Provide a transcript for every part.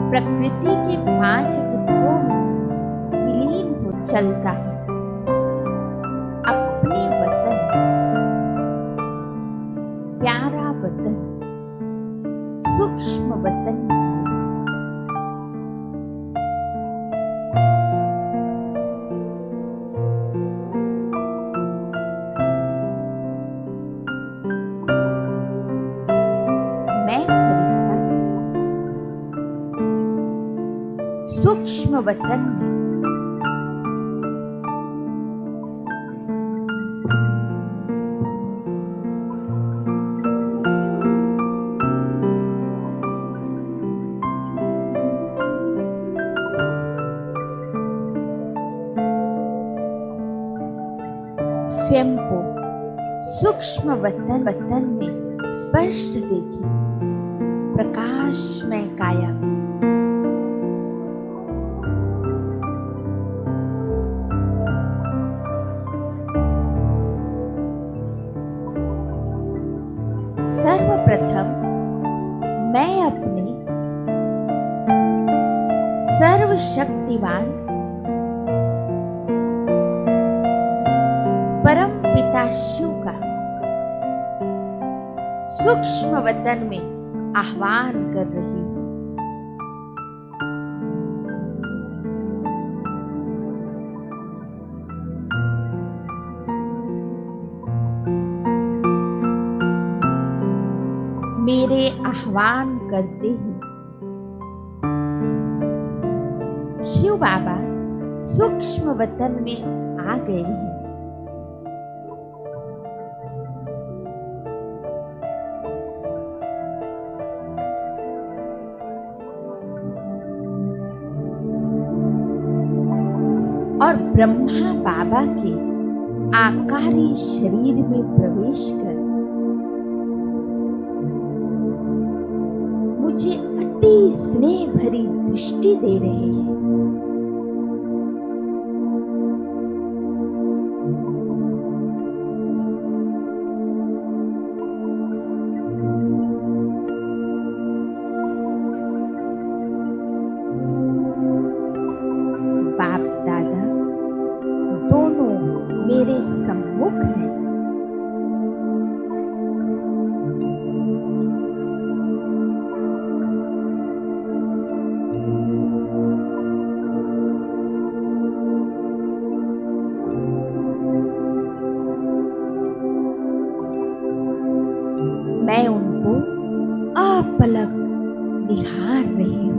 प्रकृति के 5 तत्वों में विलीन हो चलता है। अपने वतन, प्यारा वतन, सूक्ष्म वतन मैं फरिश्ता सूक्ष्म वतन में स्वयं को सूक्ष्म वतन में स्पष्ट देखी प्रकाशमय काया। सर्वप्रथम मैं अपने सर्वशक्तिवान परम पिता शिव का सूक्ष्म वतन में आह्वान कर रही हूं। मेरे आह्वान करते ही शिव बाबा सूक्ष्म वतन में आ गए हैं। और ब्रह्मा बाबा के आकारी शरीर में प्रवेश कर मुझे अति स्नेह भरी दृष्टि दे रहे हैं। बाप दादा दोनों मेरे सम्मुख हैं। मैं उनको अपलक निहार रही हूं।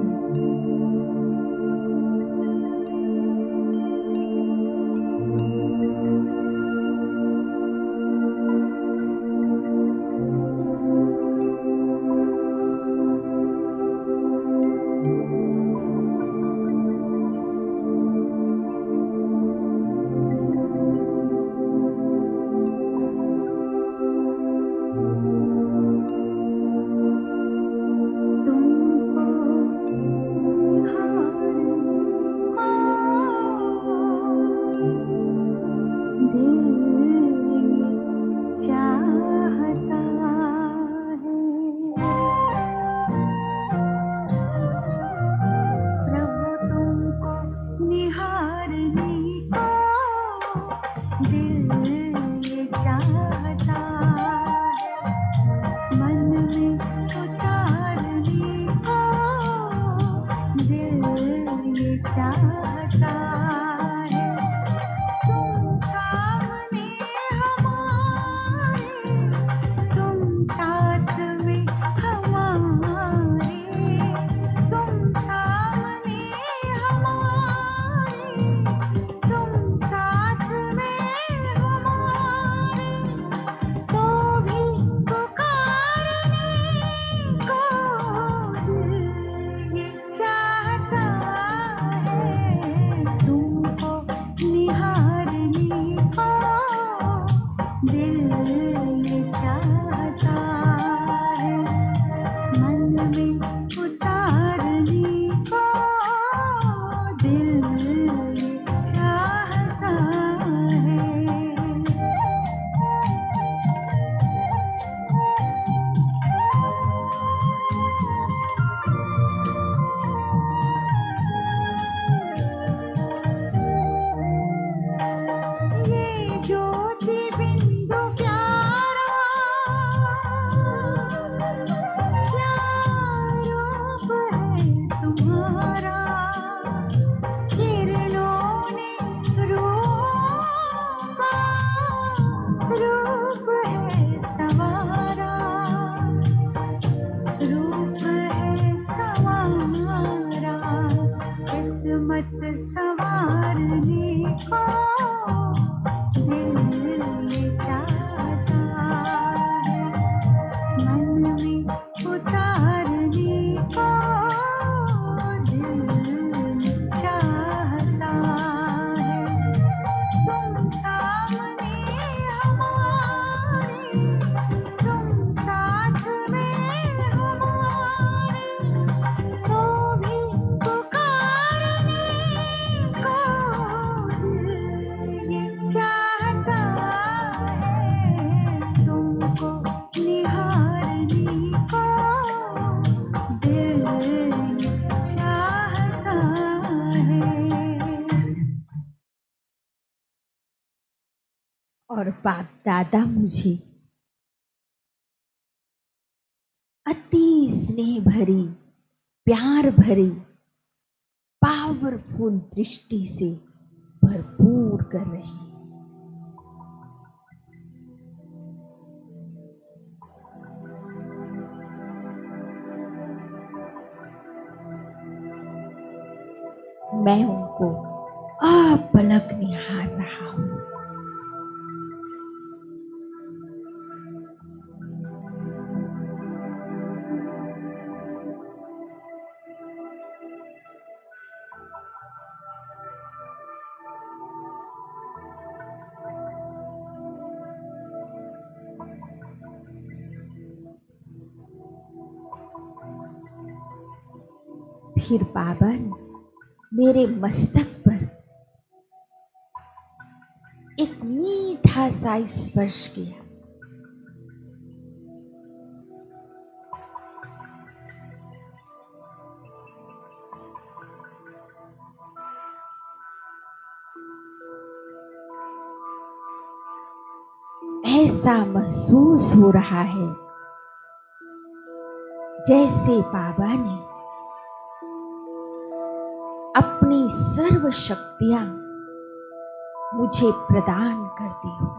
मत संवारने को दिल ये चाहता है, मन में उतारने को दिल चाहता है। तुम सामने हमारे, तुम साथ में हमारे, तो भी पुकारने को दिल ये चाहता है, तुमको निहारने को दिल चाहता है। और बाप दादा मुझे अति स्नेह भरी, प्यार भरी, पावरफुल दृष्टि से भरपूर कर रहे हैं। मैं उनको अपलक निहार रहा हूं। फिर बाबा ने मेरे मस्तक पर एक मीठा सा स्पर्श किया। ऐसा महसूस हो रहा है जैसे बाबा ने अपनी सर्व शक्तियां मुझे प्रदान कर दी हो।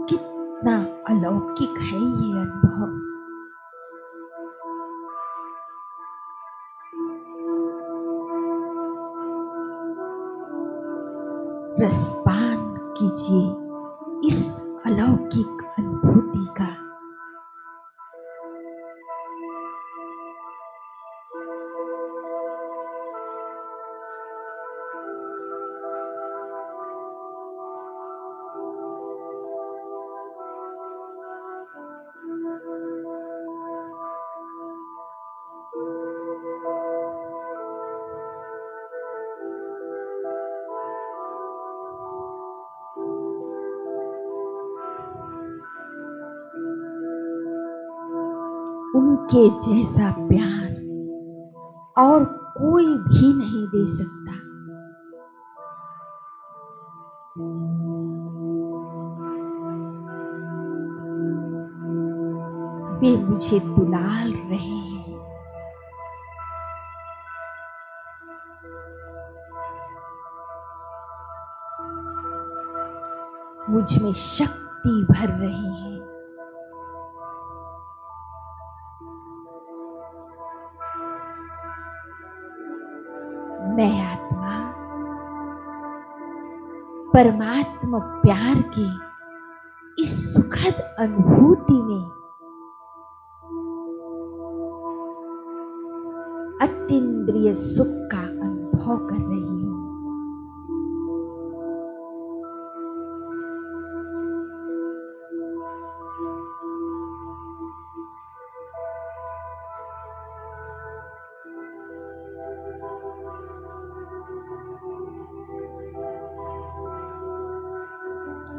कितना अलौकिक है ये अनुभव। रसपान कीजिए इस अलौकिक अनुभूति का। उनके जैसा प्यार और कोई भी नहीं दे सकता। वे मुझे दुलार रहे हैं। मुझ में शक्ति भर रहे हैं। मैं आत्मा परमात्मा प्यार की इस सुखद अनुभूति में अतीन्द्रिय सुख का अनुभव कर रही हूं।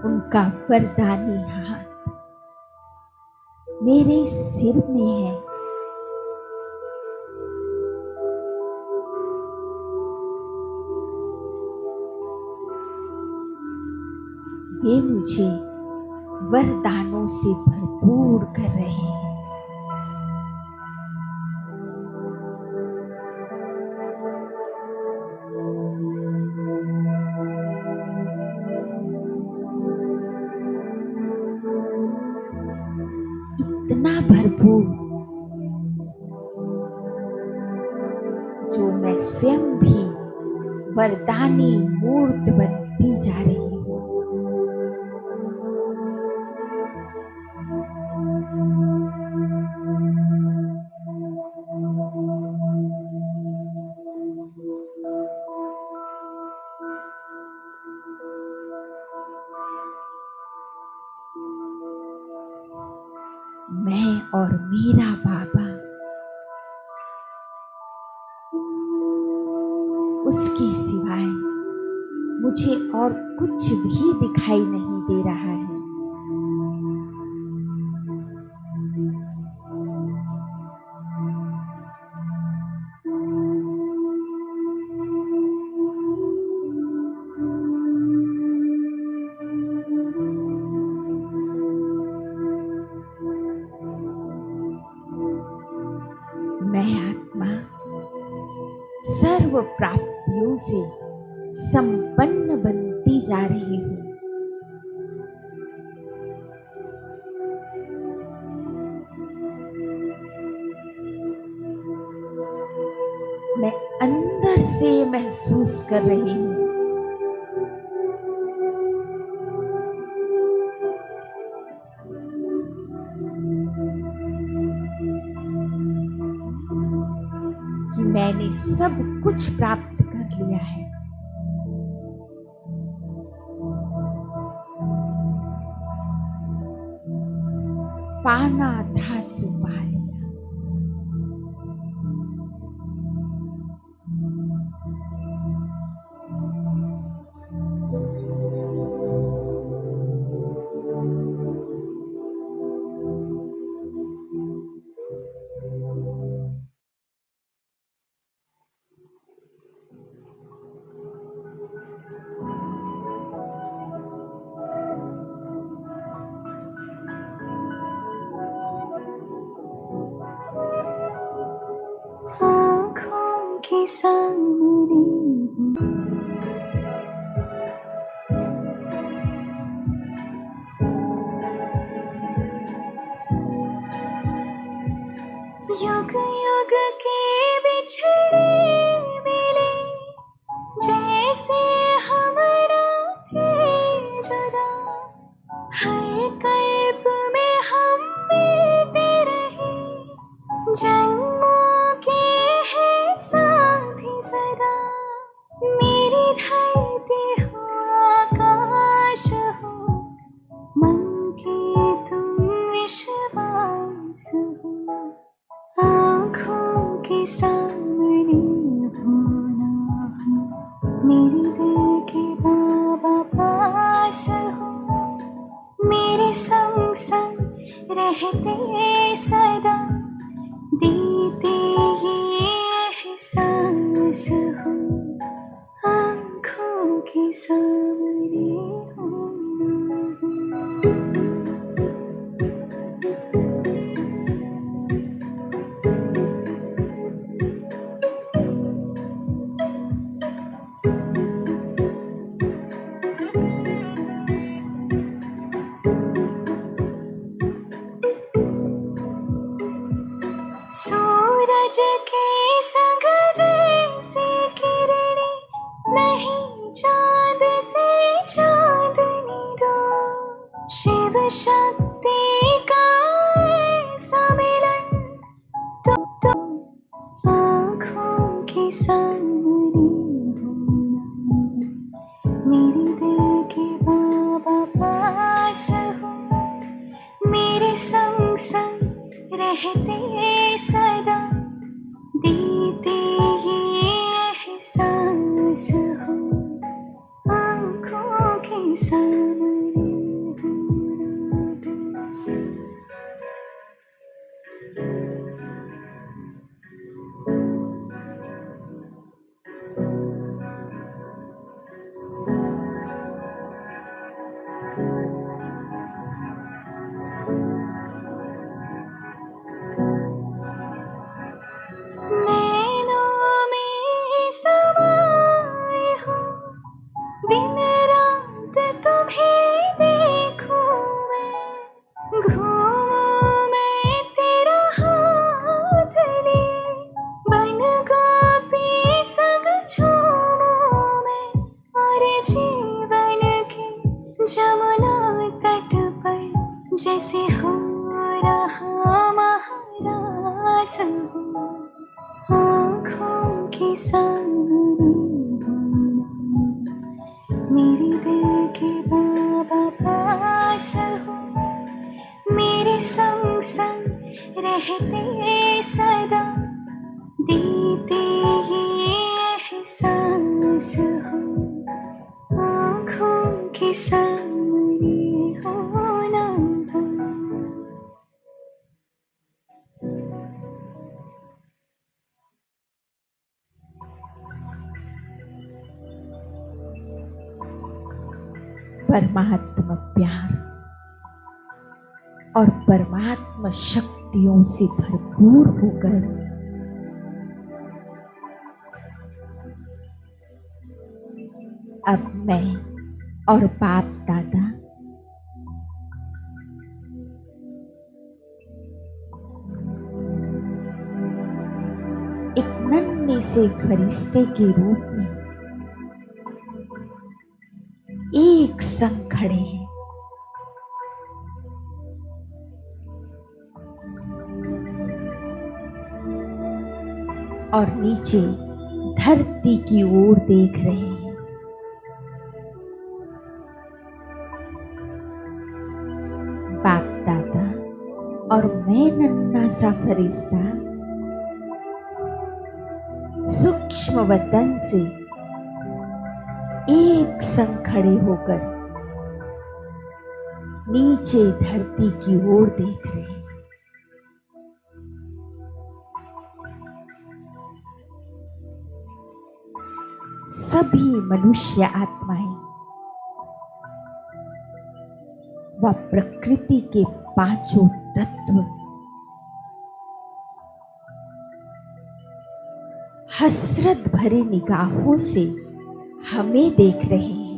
उनका वरदानी हाथ मेरे सिर में है। वे मुझे वरदानों से भरपूर कर रहे हैं। प्रभु, जो मैं स्वयं भी वरदानी मूर्त बनती जा रही हूँ। मैं और मेरा बाबा उसके सिवाय मुझे और कुछ भी दिखाई नहीं दे रहा है। मैं आत्मा सर्व प्राप्तियों से संपन्न बनती जा रही हूँ। मैं अंदर से महसूस कर रही हूँ कि मैंने सब कुछ प्राप्त कर लिया है। पाना था सो पा लिया। आँखों के सामने युग युग के बिछड़े मिले, जैसे हमारा थे जुदा। हर कल्प में हम मिलते रहे, जन्मों के हैं साथी सदा। मेरी धरती हो आकाश हो, मन के तुम विश्वास हो। आँखों के सामने होना हो, मेरे दिल के बाबा पास हो। मेरे संग संग रहते सदा, देते ये एहसास हो। आँखों के सामने होना हो। सूरज के संग जैसे किरणें, नहीं चाँद से चाँदनी दो। शिव शक्ति का ऐसा मिलन, तो आँखों के सामने होना। मेरे दिल के बाबा पास हो, मेरे संग संग रहते सदा, देते ये एहसास हो। आँखों के सामने होना हो। नैनों में समाए हो, दिन रात तुम्हें मेरे जीवन के जमुना तट पर जैसे हो रहा महाराज हूँ, आँखों के सामने होना मेरे दिल के बाबा पास हूँ, मेरे संग संग रहते सदा देते ही एहसास हो, आँखों के सामने होना हो। परमात्मा प्यार और परमात्मा शक्तियों से भरपूर होकर अब मैं और बाप दादा एक नन्हे से फरिश्ते के रूप में एक संग खड़े हैं। और नीचे धरती की ओर देख रहे हैं। बाप दादा और मैं नन्हा सा फरिश्ता सूक्ष्म वतन से एक संग खड़े होकर नीचे धरती की ओर देख रहे हैं। सभी मनुष्य आत्माएं व प्रकृति के पांचों तत्व हसरत भरी निगाहों से हमें देख रहे हैं।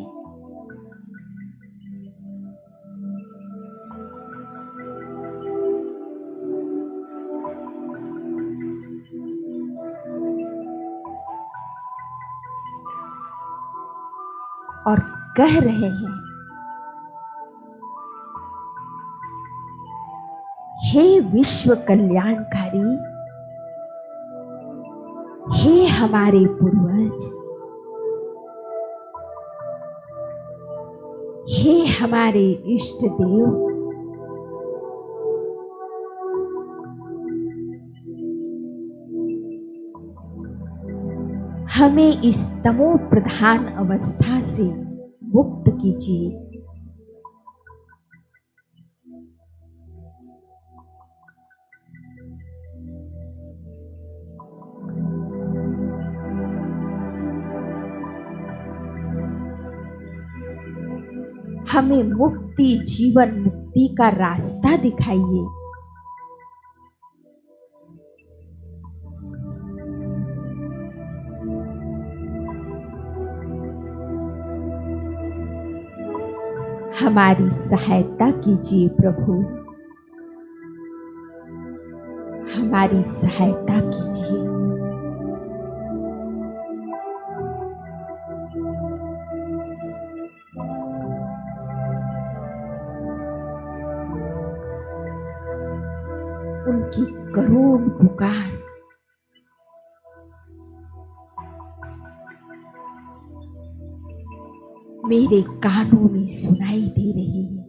और कह रहे हैं, हे विश्व कल्याणकारी, हे हमारे पूर्वज, हे हमारे इष्ट देव, हमें इस तमो प्रधान अवस्था से मुक्त कीजिए। हमें मुक्ति, जीवन मुक्ति का रास्ता दिखाइए। हमारी सहायता कीजिए प्रभु, हमारी सहायता कीजिए। उनकी करुण पुकार मेरे कानों में सुनाई दे रही है।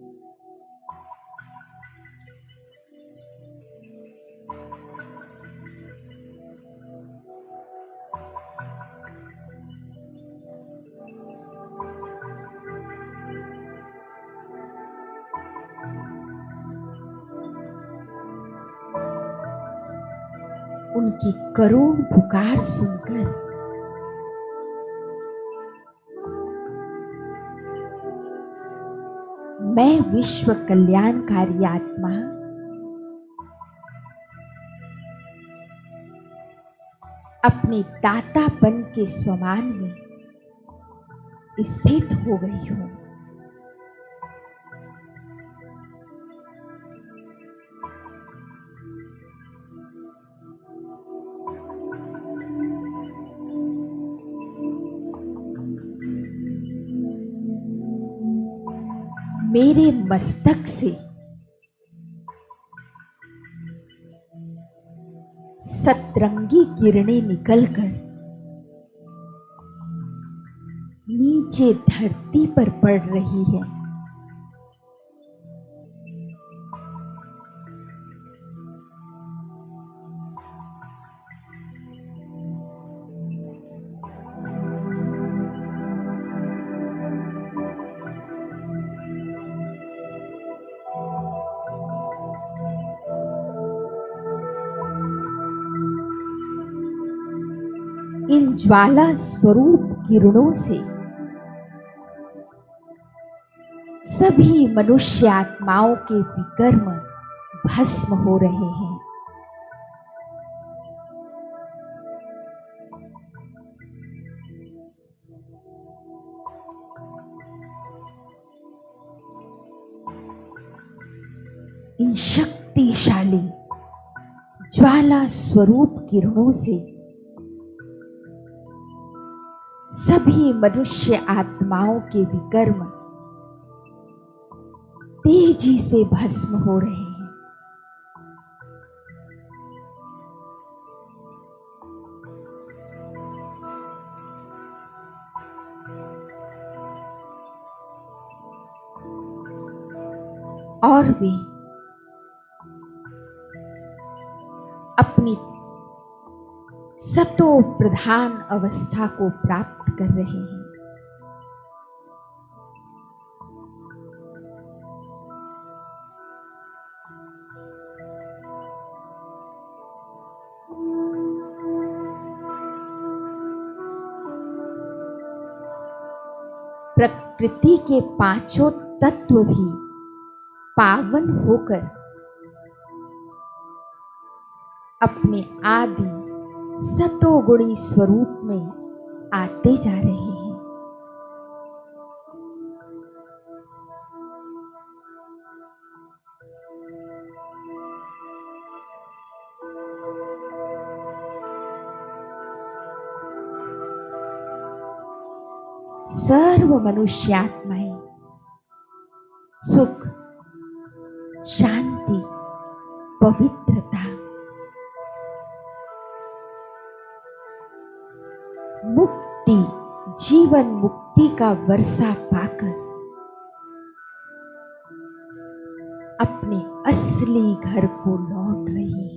उनकी करुण पुकार सुनकर मैं विश्व कल्याणकारी आत्मा अपने दातापन के स्वमान में स्थित हो गई हूं। मेरे मस्तक से सतरंगी किरणें निकलकर नीचे धरती पर पड़ रही है। इन ज्वाला स्वरूप किरणों से सभी मनुष्य आत्माओं के विकर्म भस्म हो रहे हैं। इन शक्तिशाली ज्वाला स्वरूप किरणों से सभी मनुष्य आत्माओं के विकर्म तेजी से भस्म हो रहे हैं। और वे अपनी सतो प्रधान अवस्था को प्राप्त कर रहे हैं। प्रकृति के पांचों तत्व भी पावन होकर अपने आदि सतोगुणी स्वरूप में आते जा रहे हैं। सर्व मनुष्य आत्माएं सुख, शांति, पवित्रता, मुक्ति, जीवन मुक्ति का वर्षा पाकर अपने असली घर को लौट रही है।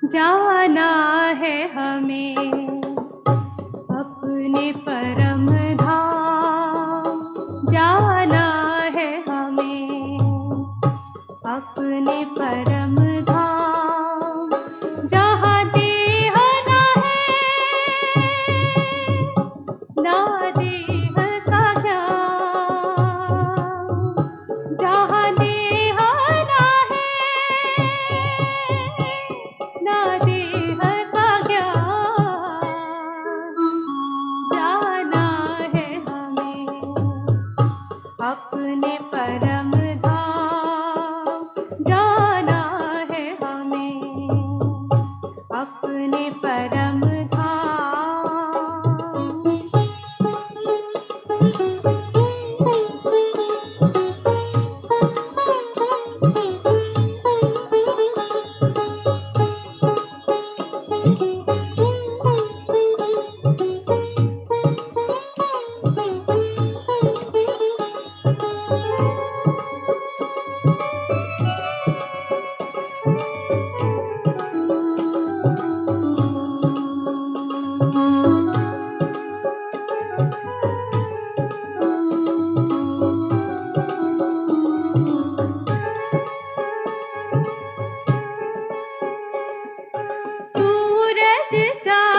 जाना है हमें अपने परम धाम, जाना है हमें अपने परम धाम, जहाँ देह ना है ना देह का ज्ञान, जहाँ देह ना है ना देह का ज्ञान, जाना जा